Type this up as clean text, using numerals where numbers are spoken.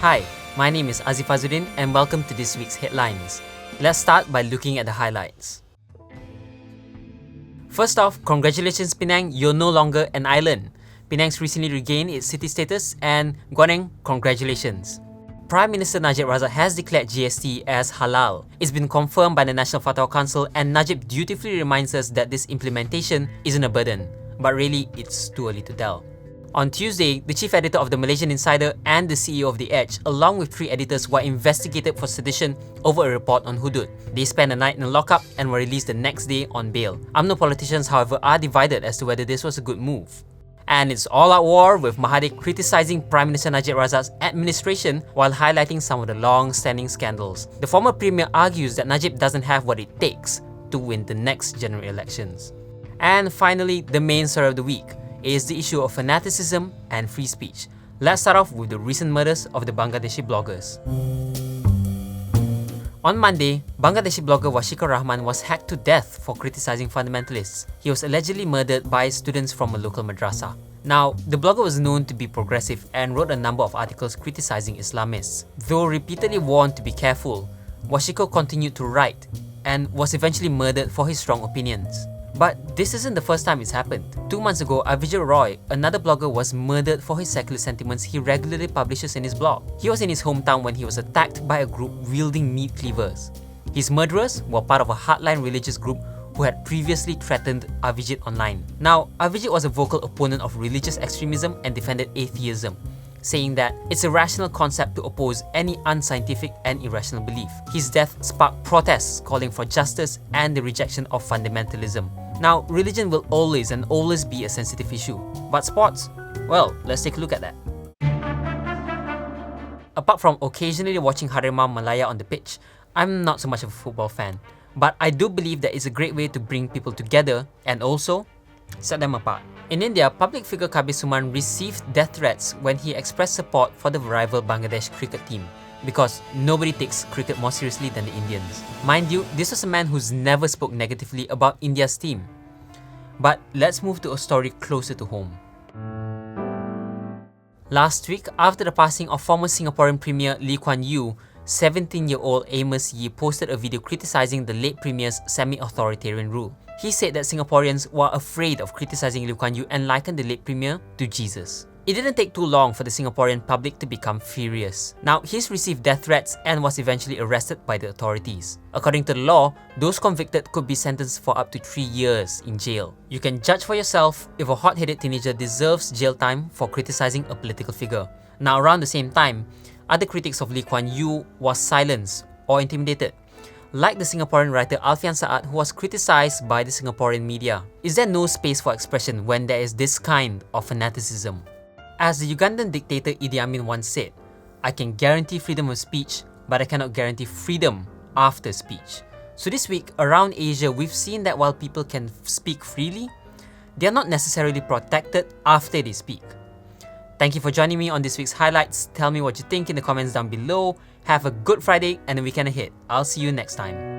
Hi, my name is Aziff Azuddin and welcome to this week's headlines. Let's start by looking at the highlights. First off, congratulations Penang, you're no longer an island. Penang's recently regained its city status, and Guaneng, congratulations. Prime Minister Najib Razak has declared GST as halal. It's been confirmed by the National Fatwa Council, and Najib dutifully reminds us that this implementation isn't a burden. But really, it's too early to tell. On Tuesday, the chief editor of the Malaysian Insider and the CEO of The Edge, along with 3 editors, were investigated for sedition over a report on hudud. They spent a night in a lockup and were released the next day on bail. UMNO politicians, however, are divided as to whether this was a good move. And it's all-out war, with Mahathir criticizing Prime Minister Najib Razak's administration while highlighting some of the long-standing scandals. The former premier argues that Najib doesn't have what it takes to win the next general elections. And finally, the main story of the week is the issue of fanaticism and free speech. Let's start off with the recent murders of the Bangladeshi bloggers. On Monday, Bangladeshi blogger Washiqur Rahman was hacked to death for criticizing fundamentalists. He was allegedly murdered by students from a local madrasa. Now, the blogger was known to be progressive and wrote a number of articles criticizing Islamists. Though repeatedly warned to be careful, Washiqur continued to write and was eventually murdered for his strong opinions. But this isn't the first time it's happened. 2 months ago, Avijit Roy, another blogger, was murdered for his secular sentiments he regularly publishes in his blog. He was in his hometown when he was attacked by a group wielding meat cleavers. His murderers were part of a hardline religious group who had previously threatened Avijit online. Now, Avijit was a vocal opponent of religious extremism and defended atheism, saying that it's a rational concept to oppose any unscientific and irrational belief. His death sparked protests calling for justice and the rejection of fundamentalism. Now, religion will always be a sensitive issue. But sports? Well, let's take a look at that. Apart from occasionally watching Harimau Malaya on the pitch, I'm not so much of a football fan. But I do believe that it's a great way to bring people together and also set them apart. In India, public figure Kabir Suman received death threats when he expressed support for the rival Bangladesh cricket team, because nobody takes cricket more seriously than the Indians. Mind you, this was a man who's never spoke negatively about India's team. But let's move to a story closer to home. Last week, after the passing of former Singaporean Premier Lee Kuan Yew, 17-year-old Amos Yee posted a video criticizing the late Premier's semi-authoritarian rule. He said that Singaporeans were afraid of criticizing Lee Kuan Yew and likened the late Premier to Jesus. It didn't take too long for the Singaporean public to become furious. Now, he's received death threats and was eventually arrested by the authorities. According to the law, those convicted could be sentenced for up to 3 years in jail. You can judge for yourself if a hot-headed teenager deserves jail time for criticizing a political figure. Now, around the same time, other critics of Lee Kuan Yew was silenced or intimidated, like the Singaporean writer Alfian Saad, who was criticized by the Singaporean media. Is there no space for expression when there is this kind of fanaticism? As the Ugandan dictator Idi Amin once said, "I can guarantee freedom of speech, but I cannot guarantee freedom after speech." So this week, around Asia, we've seen that while people can speak freely, they are not necessarily protected after they speak. Thank you for joining me on this week's highlights. Tell me what you think in the comments down below. Have a good Friday and a weekend ahead. I'll see you next time.